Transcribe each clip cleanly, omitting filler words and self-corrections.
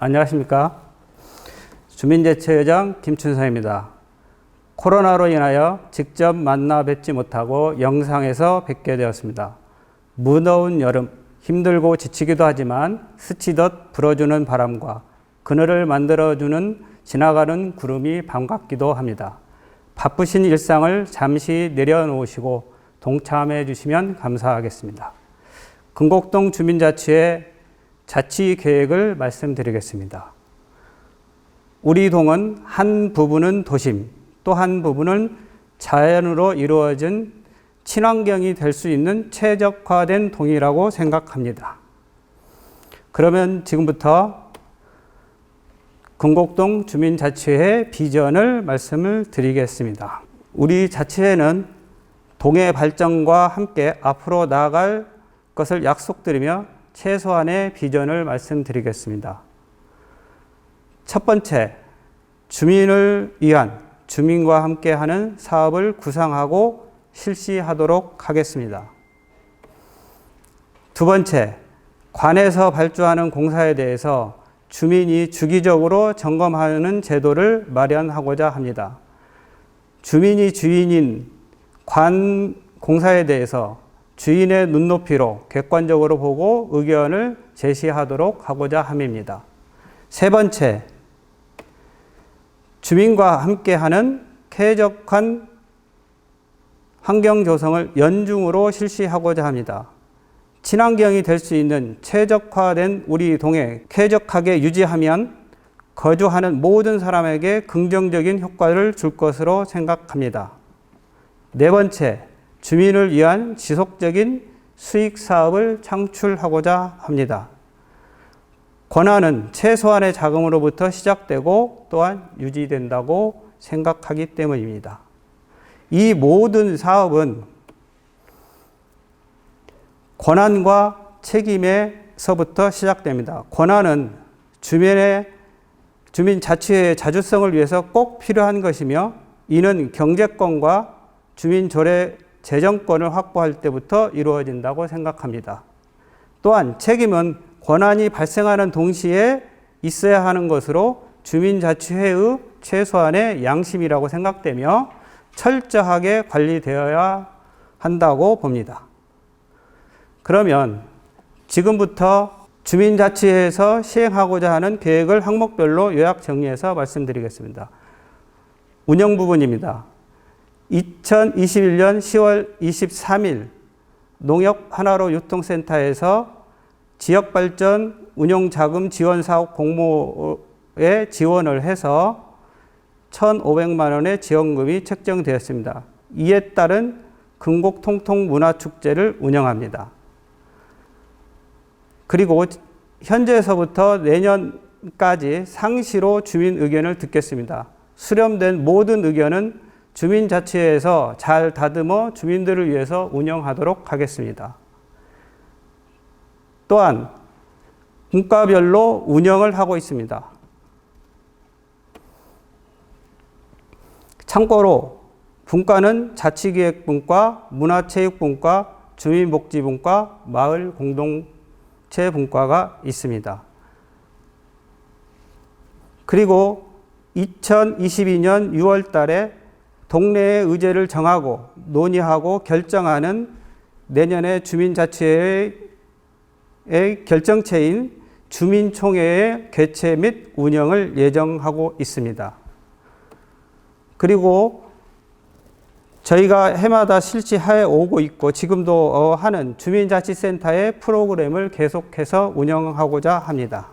안녕하십니까. 주민대책위원장 김춘성입니다. 코로나로 인하여 직접 만나 뵙지 못하고 영상에서 뵙게 되었습니다. 무더운 여름, 힘들고 지치기도 하지만 스치듯 불어주는 바람과 그늘을 만들어주는 지나가는 구름이 반갑기도 합니다. 바쁘신 일상을 잠시 내려놓으시고 동참해 주시면 감사하겠습니다. 금곡동 주민자치회 자치계획을 말씀드리겠습니다. 우리 동은 한 부분은 도심, 또 한 부분은 자연으로 이루어진 친환경이 될 수 있는 최적화된 동이라고 생각합니다. 그러면 지금부터 금곡동 주민자치회 비전을 말씀을 드리겠습니다. 우리 자치회는 동의 발전과 함께 앞으로 나아갈 것을 약속드리며 최소한의 비전을 말씀드리겠습니다. 첫 번째, 주민을 위한 주민과 함께하는 사업을 구상하고 실시하도록 하겠습니다. 두 번째, 관에서 발주하는 공사에 대해서 주민이 주기적으로 점검하는 제도를 마련하고자 합니다. 주민이 주인인 관 공사에 대해서 주인의 눈높이로 객관적으로 보고 의견을 제시하도록 하고자 함입니다. 세 번째, 주민과 함께하는 쾌적한 환경 조성을 연중으로 실시하고자 합니다. 친환경이 될 수 있는 최적화된 우리 동에 쾌적하게 유지하면 거주하는 모든 사람에게 긍정적인 효과를 줄 것으로 생각합니다. 네 번째, 주민을 위한 지속적인 수익 사업을 창출하고자 합니다. 권한은 최소한의 자금으로부터 시작되고 또한 유지된다고 생각하기 때문입니다. 이 모든 사업은 권한과 책임에서부터 시작됩니다. 권한은 주민 자치회의 자주성을 위해서 꼭 필요한 것이며, 이는 경제권과 주민 조례 재정권을 확보할 때부터 이루어진다고 생각합니다. 또한 책임은 권한이 발생하는 동시에 있어야 하는 것으로 주민자치회의 최소한의 양심이라고 생각되며 철저하게 관리되어야 한다고 봅니다. 그러면 지금부터 주민자치회에서 시행하고자 하는 계획을 항목별로 요약 정리해서 말씀드리겠습니다. 운영 부분입니다. 2021년 10월 23일 농협 하나로 유통센터에서 지역발전 운용자금 지원사업 공모에 지원을 해서 1,500만 원의 지원금이 책정되었습니다. 이에 따른 금곡통통문화축제를 운영합니다. 그리고 현재에서부터 내년까지 상시로 주민 의견을 듣겠습니다. 수렴된 모든 의견은 주민자치회에서 잘 다듬어 주민들을 위해서 운영하도록 하겠습니다. 또한 분과별로 운영을 하고 있습니다. 참고로 분과는 자치기획분과, 문화체육분과, 주민복지분과, 마을공동체 분과가 있습니다. 그리고 2022년 6월 달에 동네의 의제를 정하고 논의하고 결정하는 내년의 주민자치회의 결정체인 주민총회의 개최 및 운영을 예정하고 있습니다. 그리고 저희가 해마다 실시해 오고 있고 지금도 하는 주민자치센터의 프로그램을 계속해서 운영하고자 합니다.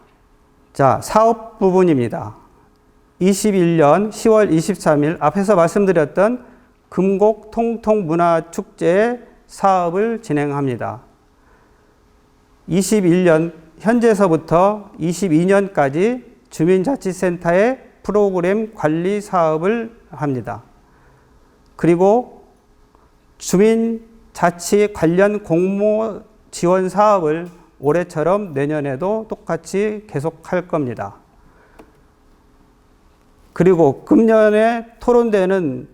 자, 사업 부분입니다. 21년 10월 23일 앞에서 말씀드렸던 금곡 통통문화축제의 사업을 진행합니다. 21년 현재서부터 22년까지 주민자치센터의 프로그램 관리 사업을 합니다. 그리고 주민자치 관련 공모 지원 사업을 올해처럼 내년에도 똑같이 계속할 겁니다. 그리고 금년에 토론되는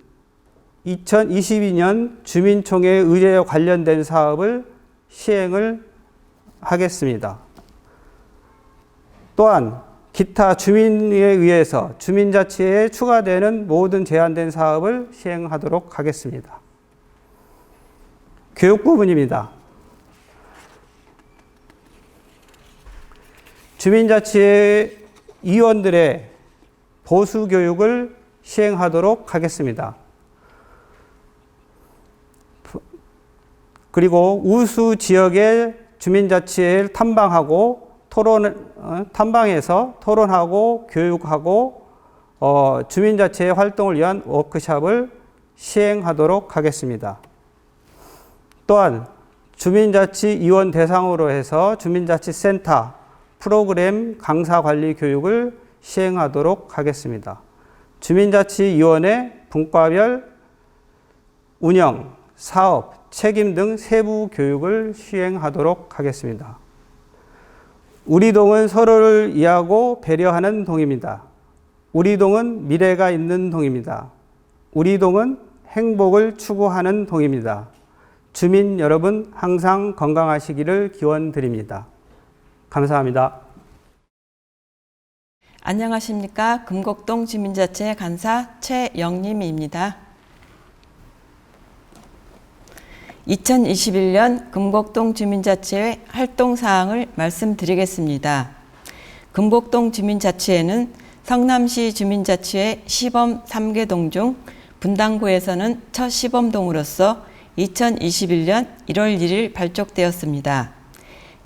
2022년 주민총회 의제에 관련된 사업을 시행을 하겠습니다. 또한 기타 주민에 의해서 주민자치에 추가되는 모든 제한된 사업을 시행하도록 하겠습니다. 교육 부분입니다. 주민자치 위원들의 보수 교육을 시행하도록 하겠습니다. 그리고 우수 지역의 주민자치를 탐방하고 탐방해서 토론하고 교육하고 주민자치의 활동을 위한 워크숍을 시행하도록 하겠습니다. 또한 주민자치위원 대상으로 해서 주민자치센터 프로그램 강사 관리 교육을 시행하도록 하겠습니다. 주민자치위원회 분과별 운영, 사업, 책임 등 세부 교육을 시행하도록 하겠습니다. 우리 동은 서로를 이해하고 배려하는 동입니다. 우리 동은 미래가 있는 동입니다. 우리 동은 행복을 추구하는 동입니다. 주민 여러분 항상 건강하시기를 기원드립니다. 감사합니다. 안녕하십니까. 금곡동 주민자치 간사 최영림입니다. 2021년 금곡동 주민자치회 활동사항을 말씀드리겠습니다. 금곡동 주민자치회는 성남시 주민자치회 시범 3개동 중 분당구에서는 첫 시범동으로서 2021년 1월 1일 발족되었습니다.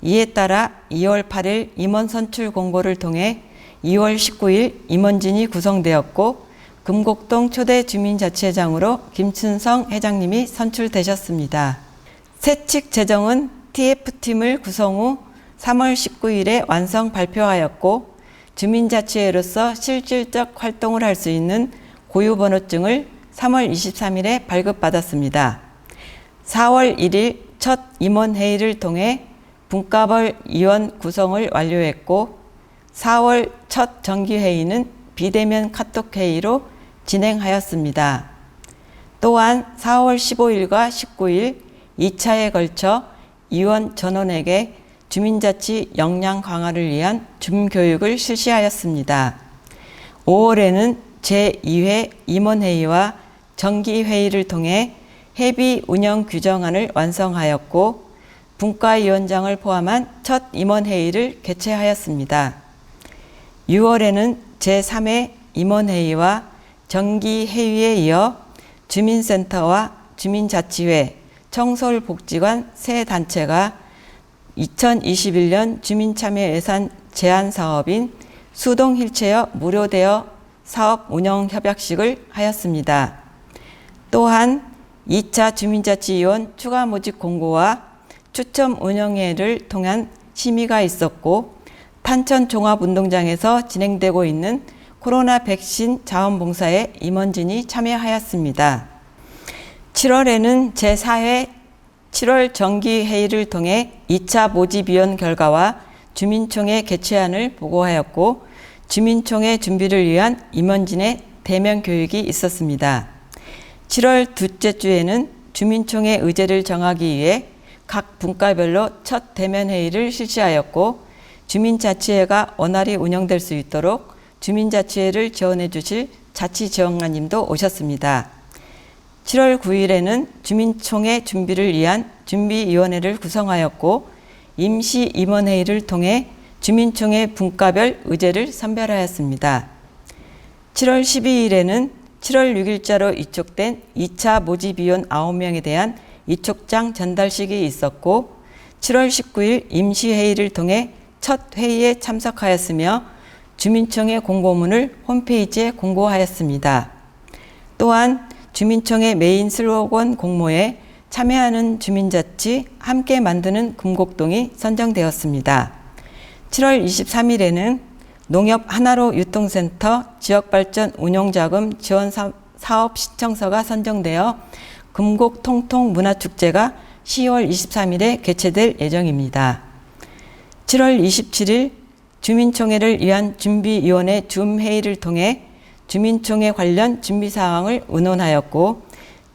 이에 따라 2월 8일 임원 선출 공고를 통해 2월 19일 임원진이 구성되었고 금곡동 초대 주민자치회장으로 김춘성 회장님이 선출되셨습니다. 세칙 제정은 TF팀을 구성 후 3월 19일에 완성 발표하였고 주민자치회로서 실질적 활동을 할 수 있는 고유번호증을 3월 23일에 발급받았습니다. 4월 1일 첫 임원회의를 통해 분과별 위원 구성을 완료했고 4월 첫 정기회의는 비대면 카톡회의로 진행하였습니다. 또한 4월 15일과 19일 2차에 걸쳐 위원 전원에게 주민자치 역량 강화를 위한 줌교육을 실시하였습니다. 5월에는 제2회 임원회의와 정기회의를 통해 회비 운영 규정안을 완성하였고 분과위원장을 포함한 첫 임원회의를 개최하였습니다. 6월에는 제3회 임원회의와 정기회의에 이어 주민센터와 주민자치회, 청솔복지관 세 단체가 2021년 주민참여예산 제안사업인 수동 휠체어 무료 대여 사업 운영 협약식을 하였습니다. 또한 2차 주민자치위원 추가 모집 공고와 추첨 운영회를 통한 심의가 있었고 탄천 종합운동장에서 진행되고 있는 코로나 백신 자원봉사에 임원진이 참여하였습니다. 7월에는 제4회 7월 정기회의를 통해 2차 모집위원 결과와 주민총회 개최안을 보고하였고 주민총회 준비를 위한 임원진의 대면 교육이 있었습니다. 7월 둘째 주에는 주민총회 의제를 정하기 위해 각 분과별로 첫 대면회의를 실시하였고 주민자치회가 원활히 운영될 수 있도록 주민자치회를 지원해 주실 자치지원관님도 오셨습니다. 7월 9일에는 주민총회 준비를 위한 준비위원회를 구성하였고 임시임원회의를 통해 주민총회 분과별 의제를 선별하였습니다. 7월 12일에는 7월 6일자로 이촉된 2차 모집위원 9명에 대한 이촉장 전달식이 있었고 7월 19일 임시회의를 통해 첫 회의에 참석하였으며 주민총회 공고문을 홈페이지에 공고하였습니다. 또한 주민총회 메인 슬로건 공모에 참여하는 주민자치 함께 만드는 금곡동이 선정되었습니다. 7월 23일에는 농협 하나로 유통센터 지역발전 운용자금 지원 사업 신청서가 선정되어 금곡통통 문화축제가 10월 23일에 개최될 예정입니다. 7월 27일 주민총회를 위한 준비위원회 줌회의를 통해 주민총회 관련 준비사항을 의논하였고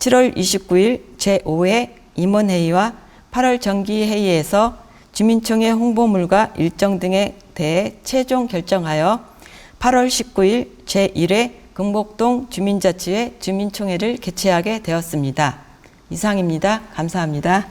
7월 29일 제5회 임원회의와 8월 정기회의에서 주민총회 홍보물과 일정 등에 대해 최종 결정하여 8월 19일 제1회 금곡동 주민자치회 주민총회를 개최하게 되었습니다. 이상입니다. 감사합니다.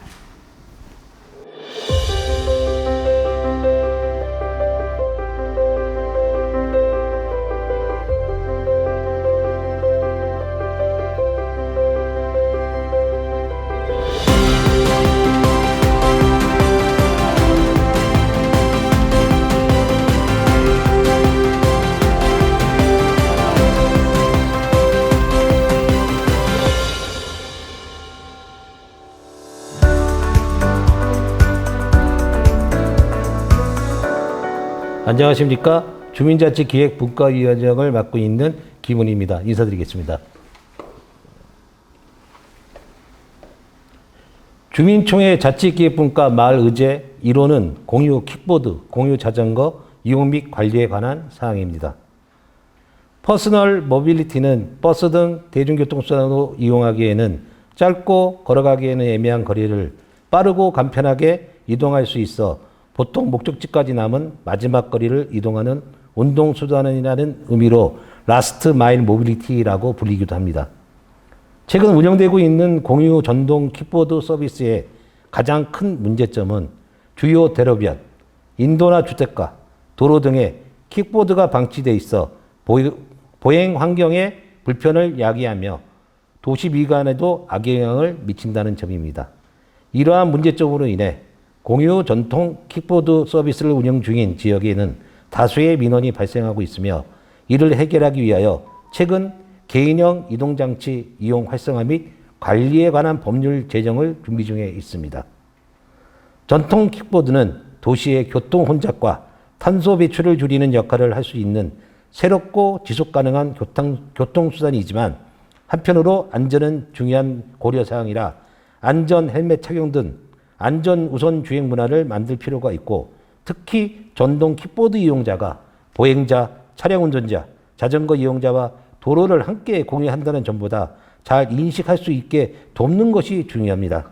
안녕하십니까. 주민자치기획분과위원장을 맡고 있는 김은희입니다. 인사드리겠습니다. 주민총회 자치기획분과 마을의제 1호는 공유 킥보드, 공유 자전거 이용 및 관리에 관한 사항입니다. 퍼스널 모빌리티는 버스 등 대중교통수단으로 이용하기에는 짧고 걸어가기에는 애매한 거리를 빠르고 간편하게 이동할 수 있어 보통 목적지까지 남은 마지막 거리를 이동하는 운동수단이라는 의미로 라스트 마일 모빌리티라고 불리기도 합니다. 최근 운영되고 있는 공유 전동 킥보드 서비스의 가장 큰 문제점은 주요 대로변, 인도나 주택가, 도로 등에 킥보드가 방치돼 있어 보행 환경에 불편을 야기하며 도시 미관에도 악영향을 미친다는 점입니다. 이러한 문제점으로 인해 공유 전통 킥보드 서비스를 운영 중인 지역에는 다수의 민원이 발생하고 있으며 이를 해결하기 위하여 최근 개인형 이동장치 이용 활성화 및 관리에 관한 법률 제정을 준비 중에 있습니다. 전통 킥보드는 도시의 교통 혼잡과 탄소 배출을 줄이는 역할을 할 수 있는 새롭고 지속 가능한 교통수단이지만 한편으로 안전은 중요한 고려사항이라 안전 헬멧 착용 등 안전 우선 주행 문화를 만들 필요가 있고 특히 전동 킥보드 이용자가 보행자, 차량 운전자, 자전거 이용자와 도로를 함께 공유한다는 점보다 잘 인식할 수 있게 돕는 것이 중요합니다.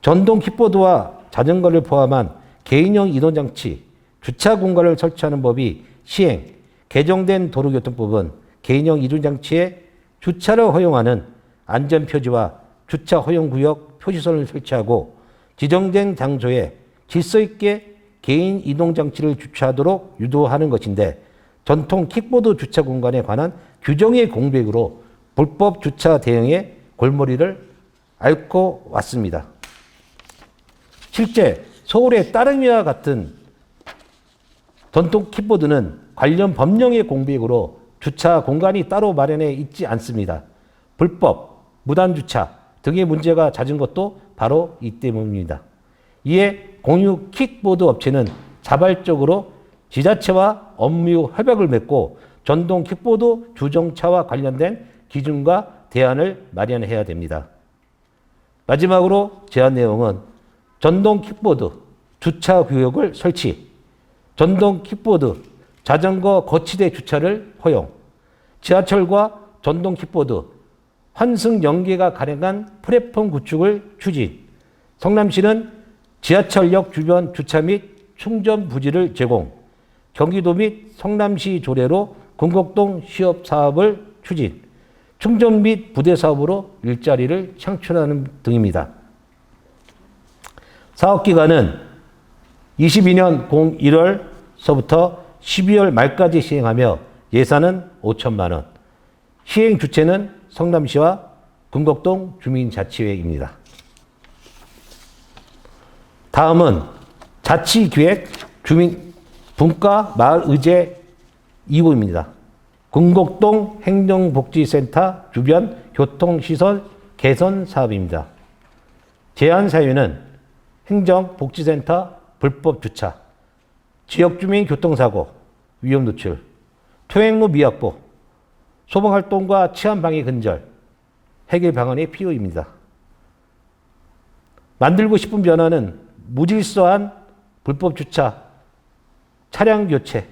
전동 킥보드와 자전거를 포함한 개인형 이동장치, 주차 공간을 설치하는 법이 개정된 도로교통법은 개인형 이동장치에 주차를 허용하는 안전표지와 주차 허용구역 표시선을 설치하고 지정된 장소에 질서 있게 개인 이동장치를 주차하도록 유도하는 것인데 전통 킥보드 주차 공간에 관한 규정의 공백으로 불법 주차 대응의 골머리를 앓고 왔습니다. 실제 서울의 따릉이와 같은 전통 킥보드는 관련 법령의 공백으로 주차 공간이 따로 마련해 있지 않습니다. 불법, 무단주차 등의 문제가 잦은 것도 바로 이 때문입니다. 이에 공유 킥보드 업체는 자발적으로 지자체와 업무 협약을 맺고 전동 킥보드 주정차와 관련된 기준과 대안을 마련해야 됩니다. 마지막으로 제안 내용은 전동 킥보드 주차 구역을 설치, 전동 킥보드 자전거 거치대 주차를 허용, 지하철과 전동 킥보드 환승 연계가 가능한 플랫폼 구축을 추진, 성남시는 지하철역 주변 주차 및 충전 부지를 제공, 경기도 및 성남시 조례로 금곡동 시업 사업을 추진, 충전 및 부대 사업으로 일자리를 창출하는 등입니다. 사업 기간은 22년 01월서부터 12월 말까지 시행하며 예산은 5천만 원, 시행 주체는 성남시와 금곡동 주민자치회입니다. 다음은 자치기획 주민 분과 마을의제 2호입니다. 금곡동 행정복지센터 주변 교통시설 개선 사업입니다. 제안 사유는 행정복지센터 불법 주차, 지역주민 교통사고, 위험 노출, 통행로 미확보, 소방활동과 치안방해 근절, 해결 방안의 필요입니다. 만들고 싶은 변화는 무질서한 불법 주차, 차량 교체,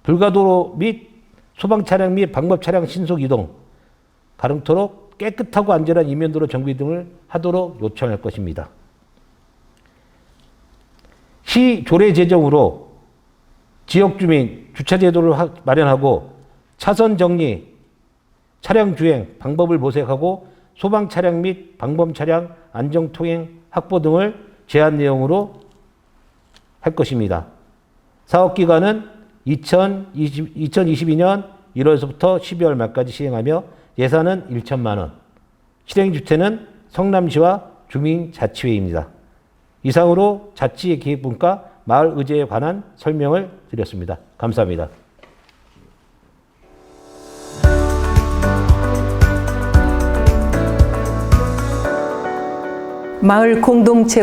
불가도로 및 소방 차량 및 방법 차량 신속 이동, 가능토록 깨끗하고 안전한 이면도로 정비 등을 하도록 요청할 것입니다. 시 조례 제정으로 지역 주민 주차 제도를 마련하고 차선 정리, 차량 주행 방법을 모색하고 소방 차량 및 방범 차량 안전 통행 확보 등을 제한 내용으로 할 것입니다. 사업 기간은 2022년 1월부터 12월 말까지 시행하며 예산은 1천만 원. 실행 주체는 성남시와 주민자치회입니다. 이상으로 자치의 기획분과 마을 의제에 관한 설명을 드렸습니다. 감사합니다. 마을 공동체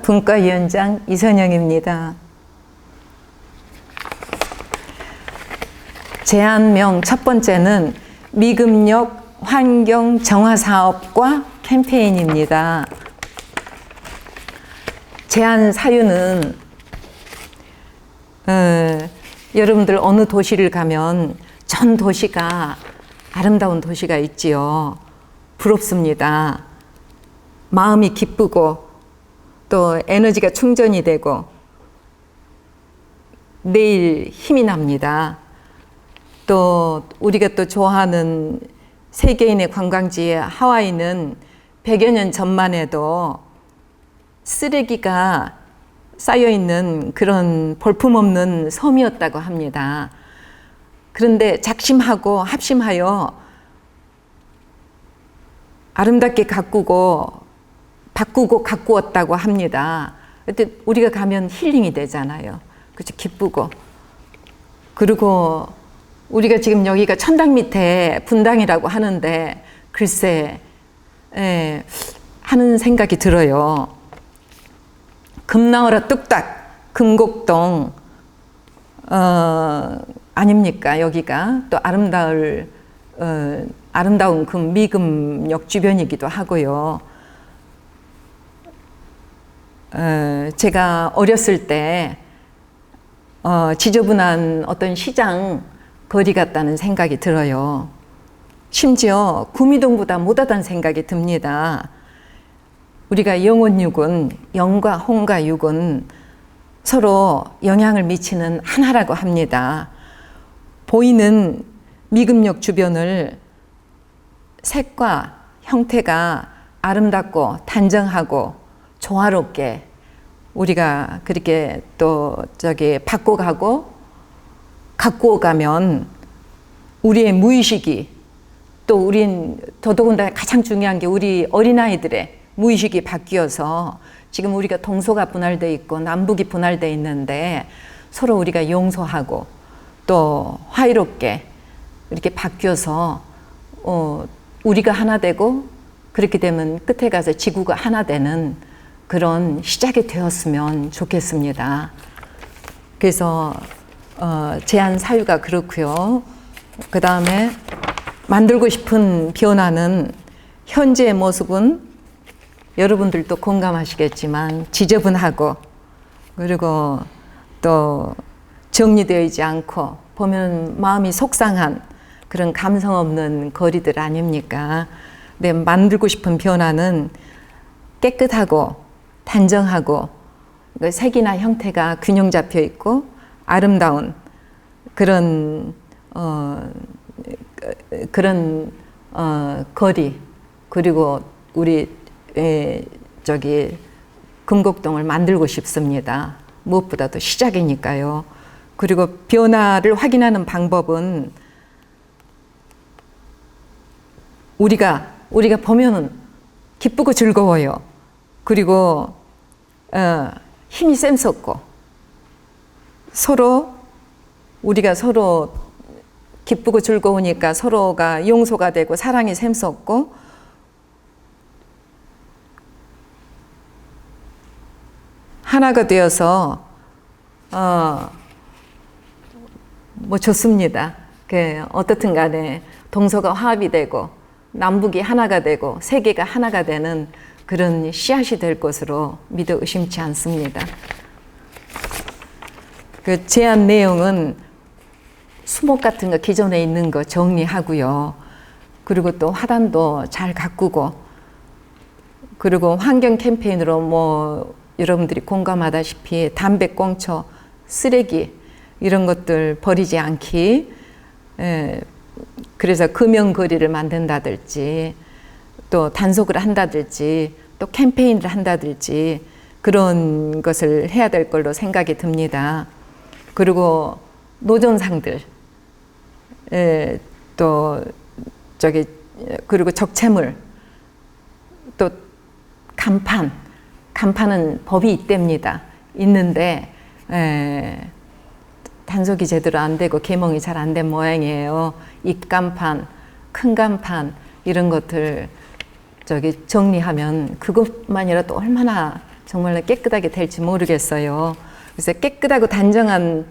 분과위원장 이선영입니다. 제안명 첫 번째는 미금역 환경 정화 사업과 캠페인입니다. 제안 사유는 여러분들 어느 도시를 가면 전 도시가 아름다운 도시가 있지요. 부럽습니다. 마음이 기쁘고 또 에너지가 충전이 되고 내일 힘이 납니다. 또 우리가 또 좋아하는 세계인의 관광지 하와이는 100여 년 전만 해도 쓰레기가 쌓여있는 그런 볼품없는 섬이었다고 합니다. 그런데 작심하고 합심하여 아름답게 바꾸고 가꾸었다고 합니다. 그때 우리가 가면 힐링이 되잖아요. 그렇죠? 기쁘고. 그리고 우리가 지금 여기가 천당 밑에 분당이라고 하는데 글쎄 하는 생각이 들어요. 금 나오라 뚝딱 금곡동 아닙니까? 여기가 또 아름다운 그 미금역 주변이기도 하고요. 제가 어렸을 때 지저분한 어떤 시장 거리 같다는 생각이 들어요. 심지어 구미동보다 못하다는 생각이 듭니다. 우리가 영혼육은, 영과 혼과 육은 서로 영향을 미치는 하나라고 합니다. 보이는 미금역 주변을 색과 형태가 아름답고 단정하고 조화롭게 우리가 그렇게 또 바꿔가고 가꾸어가면 우리의 무의식이 또 우린 더더군다나 가장 중요한 게 우리 어린아이들의 무의식이 바뀌어서 지금 우리가 동서가 분할되어 있고 남북이 분할되어 있는데 서로 우리가 용서하고 또 화이롭게 이렇게 바뀌어서 우리가 하나 되고 그렇게 되면 끝에 가서 지구가 하나 되는 그런 시작이 되었으면 좋겠습니다. 그래서 제안 사유가 그렇고요. 그 다음에 만들고 싶은 변화는 현재의 모습은 여러분들도 공감하시겠지만 지저분하고 그리고 또 정리되어 있지 않고 보면 마음이 속상한 그런 감성 없는 거리들 아닙니까? 근데 만들고 싶은 변화는 깨끗하고 단정하고 색이나 형태가 균형 잡혀 있고 아름다운 그런 거리 그리고 우리 금곡동을 만들고 싶습니다. 무엇보다도 시작이니까요. 그리고 변화를 확인하는 방법은 우리가 보면은 기쁘고 즐거워요. 그리고 힘이 샘솟고 우리가 서로 기쁘고 즐거우니까 서로가 용서가 되고 사랑이 샘솟고 하나가 되어서 좋습니다. 어떻든 간에 동서가 화합이 되고 남북이 하나가 되고 세계가 하나가 되는 그런 씨앗이 될 것으로 믿어 의심치 않습니다. 그 제안 내용은 수목 같은 거 기존에 있는 거 정리하고요. 그리고 또 화단도 잘 가꾸고 그리고 환경 캠페인으로 여러분들이 공감하다시피 담배꽁초, 쓰레기 이런 것들 버리지 않기, 그래서 금연거리를 만든다든지 또 단속을 한다든지 또 캠페인을 한다든지 그런 것을 해야 될 걸로 생각이 듭니다. 그리고 노점상들, 또 그리고 적채물, 또 간판은 법이 있답니다. 있는데 단속이 제대로 안 되고 계몽이 잘 안 된 모양이에요. 입간판, 큰 간판 이런 것들 정리하면 그것만이라도 얼마나 정말 깨끗하게 될지 모르겠어요. 그래서 깨끗하고 단정한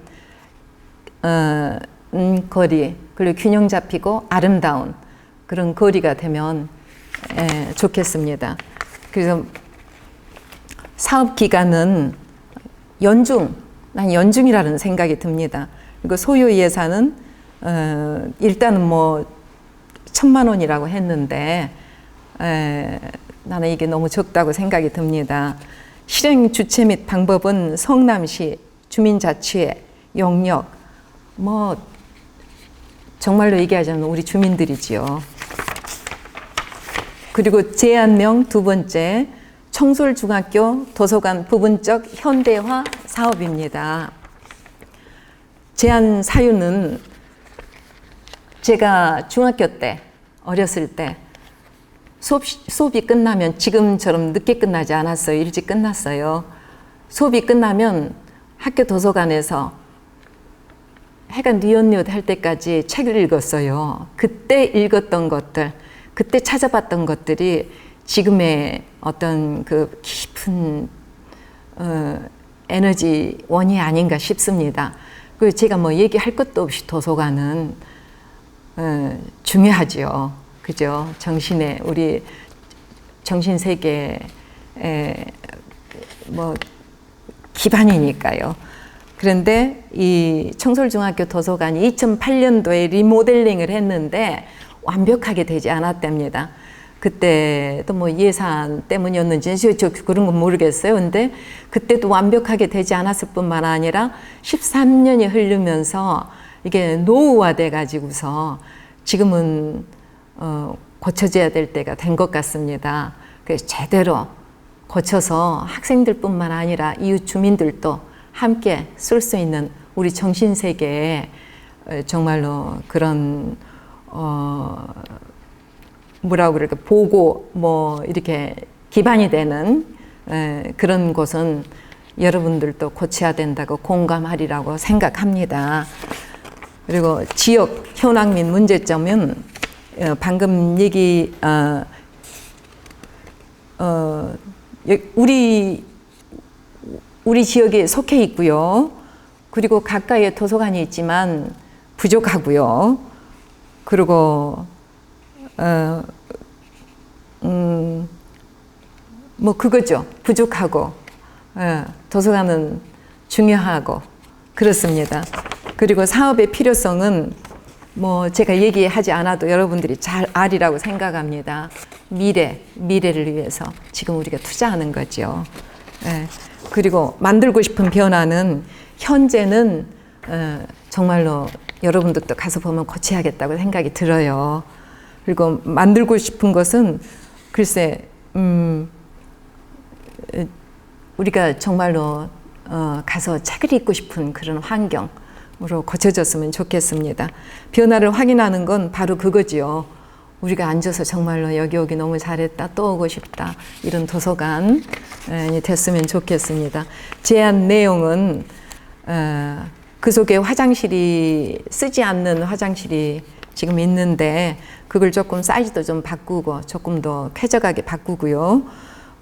거리, 그리고 균형 잡히고 아름다운 그런 거리가 되면 좋겠습니다. 그래서 사업 기간은 난 연중이라는 생각이 듭니다. 그리고 소요 예산은 일단은 뭐 1,000만 원이라고 했는데 나는 이게 너무 적다고 생각이 듭니다. 실행 주체 및 방법은 성남시, 주민자치회, 영역, 뭐 정말로 얘기하자면 우리 주민들이지요. 그리고 제안명 두 번째, 청솔중학교 도서관 부분적 현대화 사업입니다. 제안 사유는 제가 중학교 때, 어렸을 때 수업이 끝나면 지금처럼 늦게 끝나지 않았어요. 일찍 끝났어요. 수업이 끝나면 학교 도서관에서 해가 뉘엿뉘엿 할 때까지 책을 읽었어요. 그때 읽었던 것들, 그때 찾아봤던 것들이 지금의 어떤 그 깊은 에너지원이 아닌가 싶습니다. 그리고 제가 뭐 얘기할 것도 없이 도서관은 중요하죠. 그죠? 우리 정신세계의 뭐 기반이니까요. 그런데 이 청솔중학교 도서관이 2008년도에 리모델링을 했는데 완벽하게 되지 않았답니다. 그때도 뭐 예산 때문이었는지 저 그런 건 모르겠어요. 근데 그때도 완벽하게 되지 않았을 뿐만 아니라 13년이 흐르면서 이게 노후화돼 가지고서 지금은 고쳐져야 될 때가 된 것 같습니다. 그래서 제대로 고쳐서 학생들뿐만 아니라 이웃 주민들도 함께 쓸 수 있는 우리 정신세계에 정말로 그런 뭐라고 그럴까, 보고 뭐 이렇게 기반이 되는 그런 곳은 여러분들도 고쳐야 된다고 공감하리라고 생각합니다. 그리고 지역 현황 및 문제점은 방금 우리 지역에 속해 있고요. 그리고 가까이에 도서관이 있지만 부족하고요. 그리고 뭐 그거죠. 부족하고 도서관은 중요하고 그렇습니다. 그리고 사업의 필요성은 뭐 제가 얘기하지 않아도 여러분들이 잘 알이라고 생각합니다. 미래를 위해서 지금 우리가 투자하는 거죠. 그리고 만들고 싶은 변화는 현재는 정말로 여러분들도 가서 보면 고쳐야겠다고 생각이 들어요. 그리고 만들고 싶은 것은 글쎄 우리가 정말로 가서 책을 읽고 싶은 그런 환경으로 고쳐졌으면 좋겠습니다. 변화를 확인하는 건 바로 그거지요. 우리가 앉아서 정말로 여기 오기 너무 잘했다, 또 오고 싶다, 이런 도서관이 됐으면 좋겠습니다. 제안 내용은 그 속에 화장실이, 쓰지 않는 화장실이 지금 있는데 그걸 조금 사이즈도 좀 바꾸고 조금 더 쾌적하게 바꾸고요.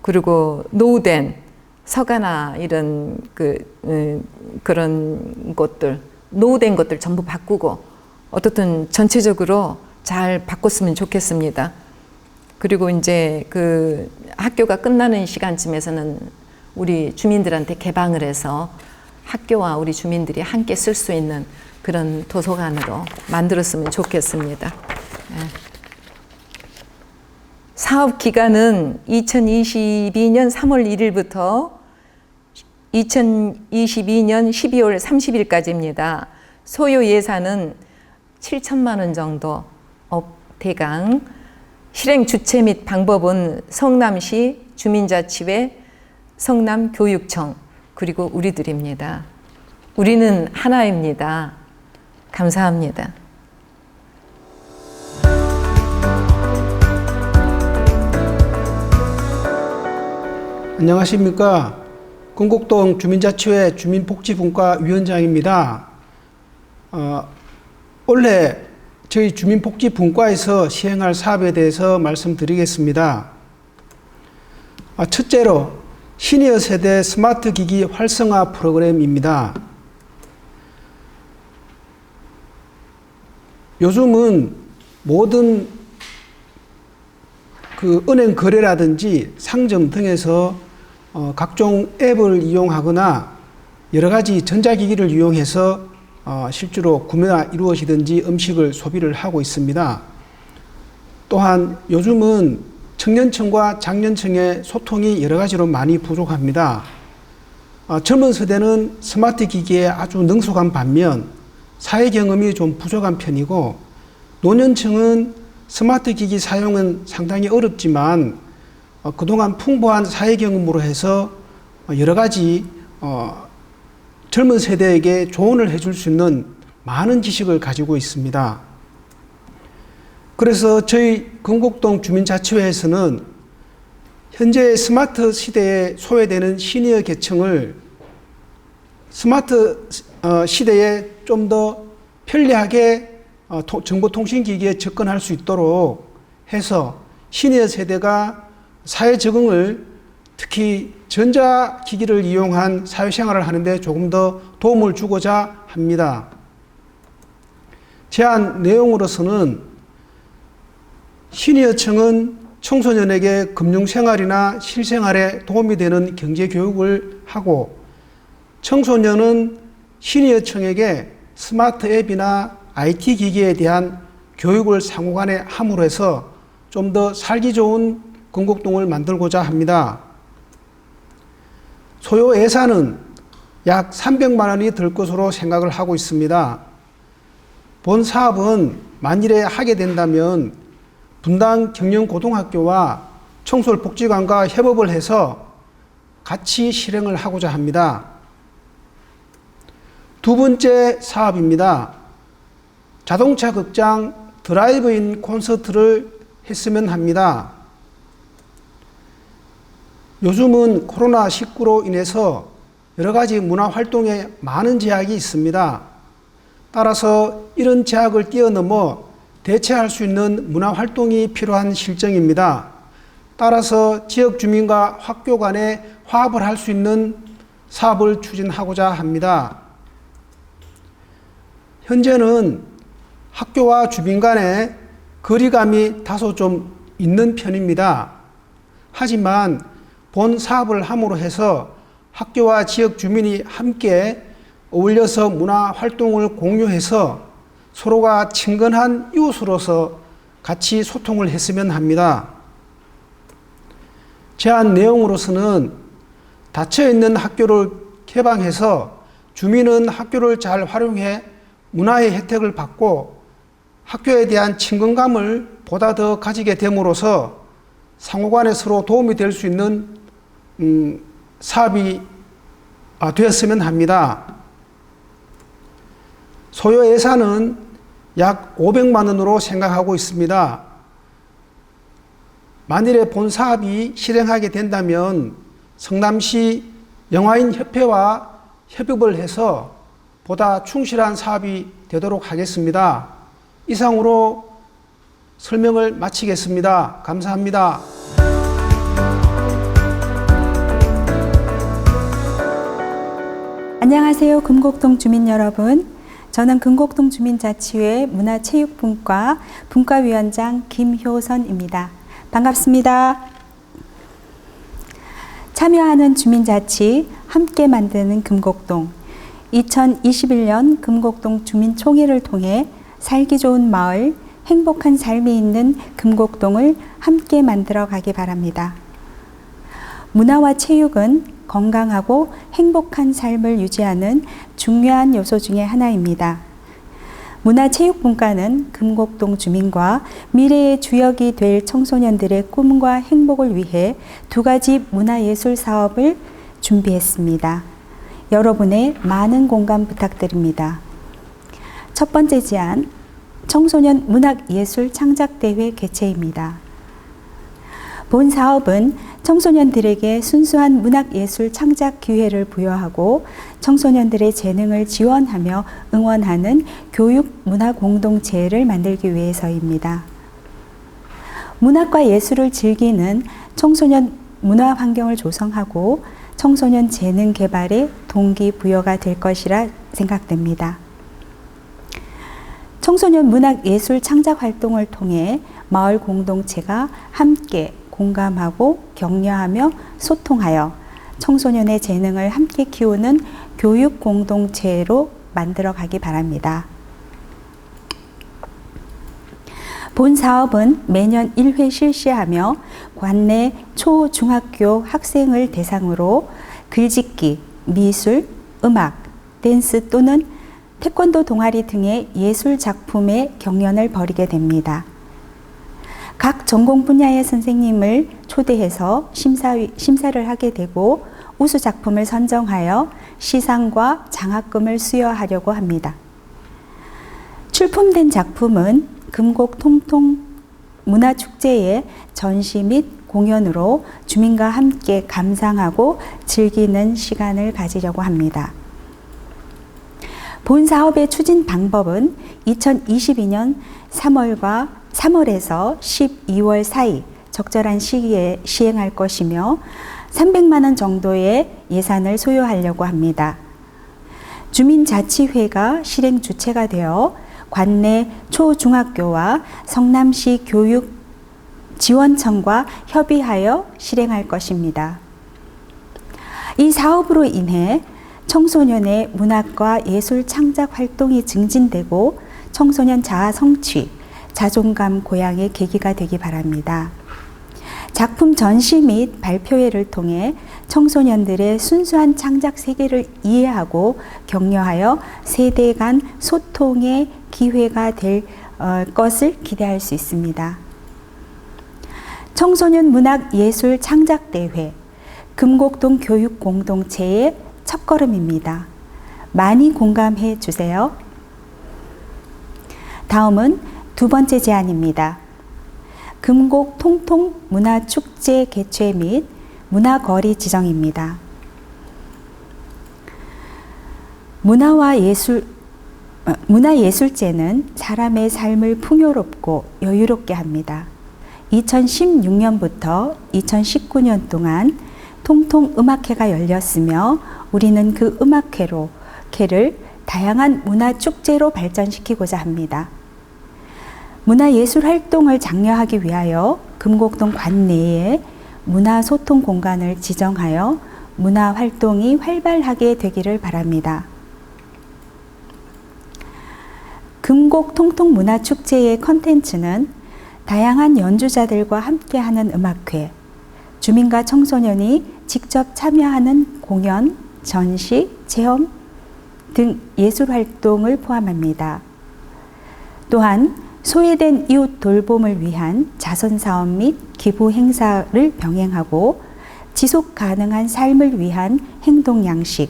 그리고 노후된 서가나 이런 그런 것들, 노후된 것들 전부 바꾸고 어떻든 전체적으로 잘 바꿨으면 좋겠습니다. 그리고 이제 그 학교가 끝나는 시간쯤에서는 우리 주민들한테 개방을 해서 학교와 우리 주민들이 함께 쓸 수 있는 그런 도서관으로 만들었으면 좋겠습니다. 사업 기간은 2022년 3월 1일부터 2022년 12월 30일까지입니다. 소요 예산은 7천만 원 정도 대강. 실행 주체 및 방법은 성남시 주민자치회, 성남교육청, 그리고 우리들입니다. 우리는 하나입니다. 감사합니다. 안녕하십니까. 건곡동 주민자치회 주민복지분과 위원장입니다. 올해 저희 주민복지분과에서 시행할 사업에 대해서 말씀드리겠습니다. 첫째로 시니어 세대 스마트 기기 활성화 프로그램입니다. 요즘은 모든 은행 거래라든지 상점 등에서 각종 앱을 이용하거나 여러 가지 전자기기를 이용해서 실제로 구매가 이루어지든지 음식을 소비를 하고 있습니다. 또한 요즘은 청년층과 장년층의 소통이 여러 가지로 많이 부족합니다. 젊은 세대는 스마트 기기에 아주 능숙한 반면 사회 경험이 좀 부족한 편이고, 노년층은 스마트 기기 사용은 상당히 어렵지만 그동안 풍부한 사회 경험으로 해서 여러 가지 젊은 세대에게 조언을 해줄 수 있는 많은 지식을 가지고 있습니다. 그래서 저희 건곡동 주민자치회에서는 현재 스마트 시대에 소외되는 시니어 계층을 스마트 시대에 좀 더 편리하게 정보통신기기에 접근할 수 있도록 해서 시니어 세대가 사회 적응을, 특히 전자기기를 이용한 사회생활을 하는데 조금 더 도움을 주고자 합니다. 제안 내용으로서는 시니어층은 청소년에게 금융생활이나 실생활에 도움이 되는 경제교육을 하고, 청소년은 시니어층에게 스마트 앱이나 IT 기기에 대한 교육을 상호간에 함으로 해서 좀 더 살기 좋은 건곡동을 만들고자 합니다. 소요 예산은 약 300만 원이 들 것으로 생각을 하고 있습니다. 본 사업은 만일에 하게 된다면 분당 경영고등학교와 청솔복지관과 협업을 해서 같이 실행을 하고자 합니다. 두 번째 사업입니다. 자동차 극장 드라이브인 콘서트를 했으면 합니다. 요즘은 코로나19로 인해서 여러 가지 문화 활동에 많은 제약이 있습니다. 따라서 이런 제약을 뛰어넘어 대체할 수 있는 문화 활동이 필요한 실정입니다. 따라서 지역 주민과 학교 간에 화합을 할 수 있는 사업을 추진하고자 합니다. 현재는 학교와 주민 간에 거리감이 다소 좀 있는 편입니다. 하지만 본 사업을 함으로 해서 학교와 지역 주민이 함께 어울려서 문화 활동을 공유해서 서로가 친근한 이웃으로서 같이 소통을 했으면 합니다. 제안 내용으로서는 닫혀있는 학교를 개방해서 주민은 학교를 잘 활용해 문화의 혜택을 받고 학교에 대한 친근감을 보다 더 가지게 됨으로써 상호간에 서로 도움이 될 수 있는 사업이 되었으면 합니다. 소요 예산은 약 500만 원으로 생각하고 있습니다. 만일에 본 사업이 실행하게 된다면 성남시 영화인협회와 협업을 해서 보다 충실한 사업이 되도록 하겠습니다. 이상으로 설명을 마치겠습니다. 감사합니다. 안녕하세요. 금곡동 주민 여러분. 저는 금곡동 주민자치회 문화체육분과 분과위원장 김효선입니다. 반갑습니다. 참여하는 주민자치 함께 만드는 금곡동. 2021년 금곡동 주민총회를 통해 살기 좋은 마을, 행복한 삶이 있는 금곡동을 함께 만들어 가기 바랍니다. 문화와 체육은 건강하고 행복한 삶을 유지하는 중요한 요소 중의 하나입니다. 문화체육분과는 금곡동 주민과 미래의 주역이 될 청소년들의 꿈과 행복을 위해 2가지 문화예술 사업을 준비했습니다. 여러분의 많은 공감 부탁드립니다. 첫 번째 제안, 청소년 문학예술 창작대회 개최입니다. 본 사업은 청소년들에게 순수한 문학예술 창작 기회를 부여하고 청소년들의 재능을 지원하며 응원하는 교육 문화 공동체를 만들기 위해서입니다. 문학과 예술을 즐기는 청소년 문화 환경을 조성하고 청소년 재능 개발에 동기부여가 될 것이라 생각됩니다. 청소년 문학예술 창작 활동을 통해 마을 공동체가 함께 공감하고 격려하며 소통하여 청소년의 재능을 함께 키우는 교육 공동체로 만들어 가기 바랍니다. 본 사업은 매년 1회 실시하며 관내 초, 중학교 학생을 대상으로 글짓기, 미술, 음악, 댄스 또는 태권도 동아리 등의 예술 작품의 경연을 벌이게 됩니다. 각 전공 분야의 선생님을 초대해서 심사를 하게 되고 우수 작품을 선정하여 시상과 장학금을 수여하려고 합니다. 출품된 작품은 금곡 통통 문화축제의 전시 및 공연으로 주민과 함께 감상하고 즐기는 시간을 가지려고 합니다. 본 사업의 추진 방법은 2022년 3월에서 12월 사이 적절한 시기에 시행할 것이며 300만 원 정도의 예산을 소요하려고 합니다. 주민자치회가 실행 주체가 되어 관내 초중학교와 성남시 교육지원청과 협의하여 실행할 것입니다. 이 사업으로 인해 청소년의 문학과 예술 창작 활동이 증진되고 청소년 자아 성취, 자존감 고양의 계기가 되기 바랍니다. 작품 전시 및 발표회를 통해 청소년들의 순수한 창작 세계를 이해하고 격려하여 세대 간 소통의 기회가 될 것을 기대할 수 있습니다. 청소년 문학 예술 창작 대회 금곡동 교육 공동체의 첫걸음입니다. 많이 공감해 주세요. 다음은 2번째 제안입니다. 금곡 통통 문화축제 개최 및 문화거리 지정입니다. 문화예술제는 사람의 삶을 풍요롭고 여유롭게 합니다. 2016년부터 2019년 동안 통통 음악회가 열렸으며 우리는 그 음악회를 다양한 문화축제로 발전시키고자 합니다. 문화예술 활동을 장려하기 위하여 금곡동 관내에 문화소통 공간을 지정하여 문화활동이 활발하게 되기를 바랍니다. 금곡 통통 문화축제의 컨텐츠는 다양한 연주자들과 함께하는 음악회, 주민과 청소년이 직접 참여하는 공연, 전시, 체험 등 예술활동을 포함합니다. 또한 소외된 이웃 돌봄을 위한 자선사업 및 기부 행사를 병행하고 지속 가능한 삶을 위한 행동 양식,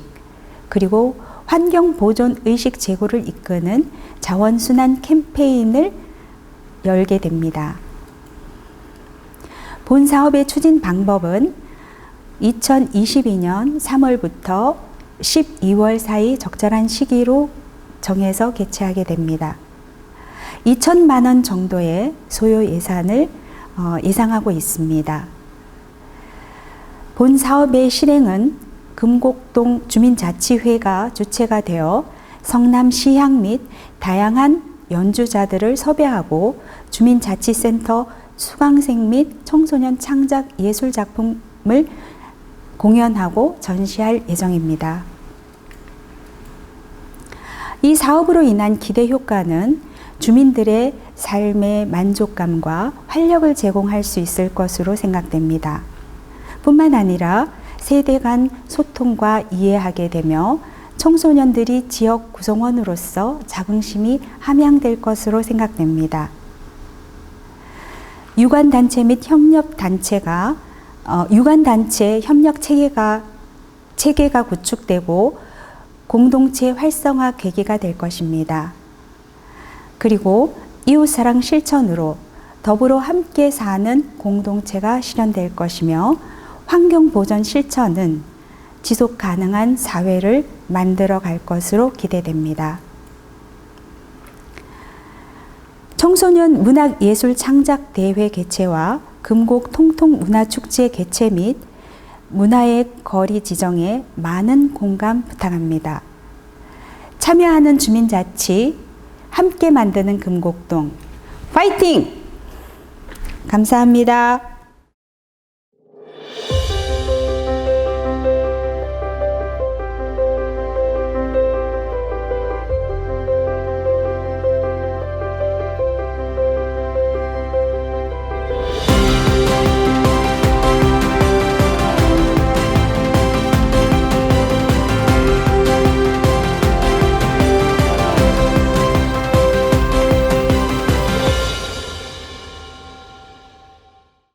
그리고 환경 보존 의식 제고를 이끄는 자원순환 캠페인을 열게 됩니다. 본 사업의 추진 방법은 2022년 3월부터 12월 사이 적절한 시기로 정해서 개최하게 됩니다. 2천만 원 정도의 소요 예산을 예상하고 있습니다. 본 사업의 실행은 금곡동 주민자치회가 주체가 되어 성남시향 및 다양한 연주자들을 섭외하고 주민자치센터 수강생 및 청소년 창작 예술작품을 공연하고 전시할 예정입니다. 이 사업으로 인한 기대 효과는 주민들의 삶의 만족감과 활력을 제공할 수 있을 것으로 생각됩니다. 뿐만 아니라 세대 간 소통과 이해하게 되며 청소년들이 지역 구성원으로서 자긍심이 함양될 것으로 생각됩니다. 유관단체 및 협력단체가 유관단체 협력 체계가 구축되고 공동체 활성화 계기가 될 것입니다. 그리고 이웃사랑 실천으로 더불어 함께 사는 공동체가 실현될 것이며 환경보전 실천은 지속 가능한 사회를 만들어 갈 것으로 기대됩니다. 청소년 문학예술 창작 대회 개최와 금곡 통통 문화축제 개최 및 문화의 거리 지정에 많은 공감 부탁합니다. 참여하는 주민자치, 함께 만드는 금곡동, 파이팅! 감사합니다.